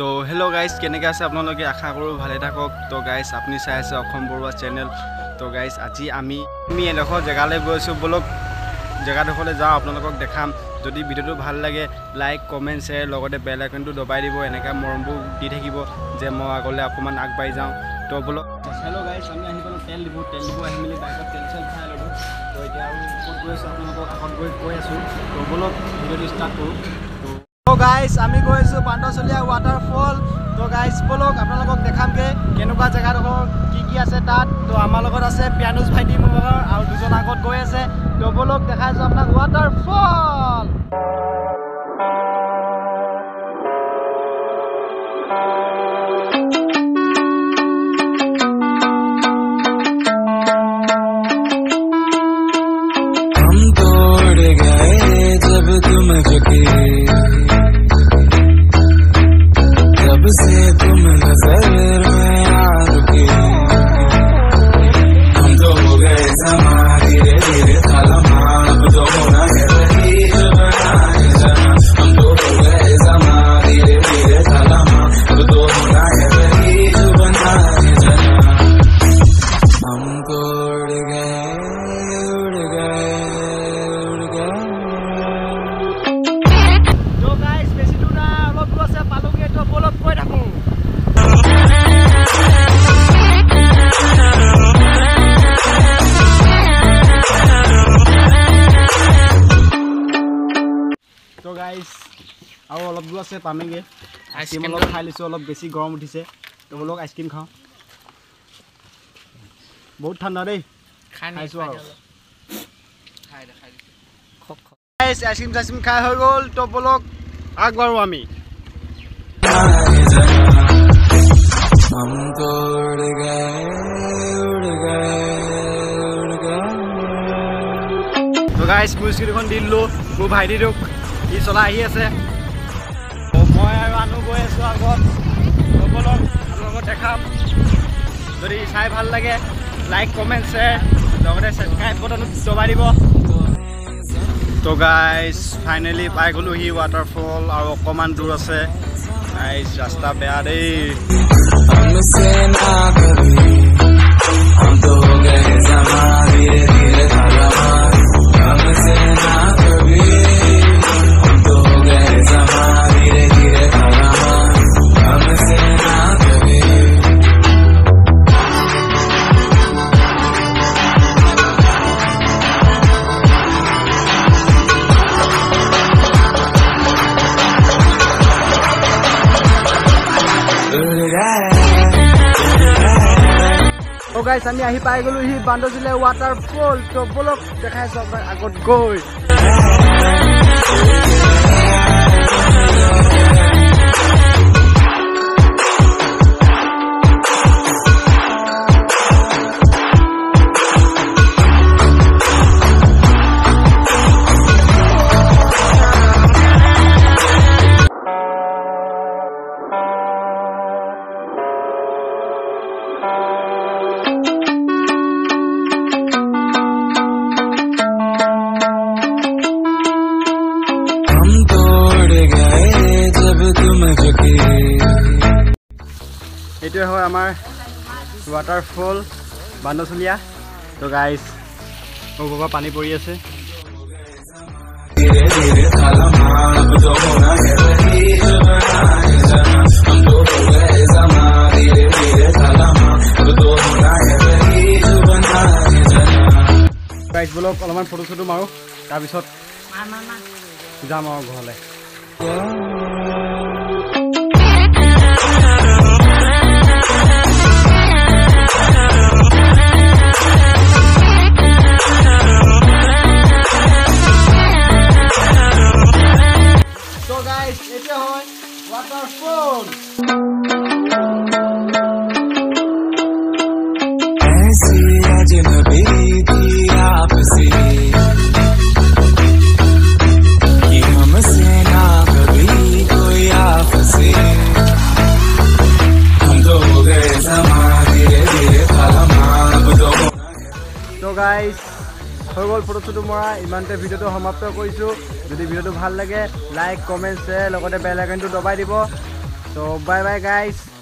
তো hello' guys, কেনেকৈ আছে আপোনালোকে? আশা কৰোঁ ভালে থাকক। তো গাইজ, আপুনি চাই আছে অসম বৰুৱা চেনেল। তো গাইজ, আজি আমি এডোখৰ জেগালৈ গৈছোঁ। বলক জেগাডোখৰলৈ যাওঁ, আপোনালোকক দেখাম। যদি ভিডিঅ'টো ভাল লাগে লাইক কমেণ্ট শ্বেয়াৰ লগতে বেল আইকনটো দবাই দিব। এনেকৈ মৰমবোৰ দি থাকিব যে মই আগলৈ অকণমান আগবাঢ়ি যাওঁ। তো বলক। হেল্ল' গাইজ, আমি আহি পালোঁ তেল দিব আহি মেলি বাইকত তেল চেল ভৰাই ল'লোঁ। তো এতিয়া আৰু ক'ত গৈ আছোঁ আপোনালোকক আগত কৈ আছোঁ। তো বলক ভিডিঅ'টো ষ্টাৰ্ট কৰোঁ। তো গাইজ, আমি গৈ আছোঁ বান্দৰচলীয়া ৱাটাৰফল। তো গাইজ বলক আপোনালোকক দেখামগৈ কেনেকুৱা জেগাডোখৰ কি আছে তাত। তো আমাৰ লগত আছে পিয়ানুজ ভাইটি মোৰ লগৰ আৰু দুজন আগত গৈ আছে। তো বলক দেখাইছোঁ আপোনাক ৱাটাৰফল। जब से तुम नजर में आ रुके, हम तो हो गए समा धीरे धीरे सलमा, अब तो होना है रही बनाए जना। हम तो हो गए समा धीरे धीरे सलमा, अब तो होना है रही बनाए जना। हम तो उड़ गए उड़ गए उड़ गए। তো গাইজ, বেছি দূৰ নাই, অলপ দূৰ আছে পালোগৈ। তো বলক গৈ থাকোঁ। তো গাইজ, আৰু অলপ দূৰ আছে পামেগৈ। আইচক্ৰীম অলপ খাই লৈছোঁ, অলপ বেছি গৰম উঠিছে। তো বলক আইচক্ৰীম খাওঁ। বহুত ঠাণ্ডা দেই, খাইছোঁ আৰু আইচক্ৰীম খাই হৈ গ'ল। তো বলক আগবাঢ়ো আমি। हम तो उड़ गए उड़ गए उड़ गए। তো গাইজ, মোৰ স্কুটিখন দি দিলোঁ মোৰ ভাইটিটোক, সি চলাই আহি আছে। মই আৰু আনো গৈ আছোঁ আগত। তো বলক আপোনালোকক দেখাম। যদি চাই ভাল লাগে লাইক কমেণ্ট শ্বেয়াৰ লগতে ছাবস্ক্ৰাইব বটনটো দবাই দিব। তো গাইজ, ফাইনেলি পাই গ'লোঁ সি ৱাটাৰফল, আৰু অকণমান দূৰ আছে। গাইজ, ৰাস্তা বেয়া দেই। हमसे ना कभी, हम तो हो गए समा धीरे धीरे सलमा, हमसे ना कभी, हम तो हो गए समा धीरे धीरे सलमा, हमसे ना कभी। তো গাইজ, আমি আহি পাই গ'লোঁ সি বান্দৰচলীয়া ৱাটাৰফল। তো বলক দেখাইছোঁ আপোনাক আগত গৈ। এইটোৱে হয় আমাৰ ৱাটাৰফল বান্দৰচলীয়া। তো গাইজ, মোৰ ঘৰৰ পৰা পানী পৰি আছে। धीरे धीरे सलमा, अब तो होना है रही बनाए जना। हम तो हो गए समा धीरे धीरे सलमा, अब तो होना है रही बनाए जना। গাইজ বলক অলপমান ফটো চটো মাৰোঁ, তাৰপিছত যাম আৰু ঘৰলৈ। তো গাইজ, এতিয়া হয় ৱাটাৰফল। ऐसी अजनबी थी आपसे कि हमसे ना कभी कोई आपसे, हम तो हो गए समा धीरे धीरे सलमा, अब तो। তো গাইজ, হৈ গ'ল ফটো চটো মৰা। ইমানতে ভিডিঅ'টো সমাপ্ত কৰিছোঁ। যদি ভিডিঅ'টো ভাল লাগে লাইক কমেণ্ট শ্বেয়াৰ লগতে বেল আইকনটো দবাই দিব। So bye bye guys.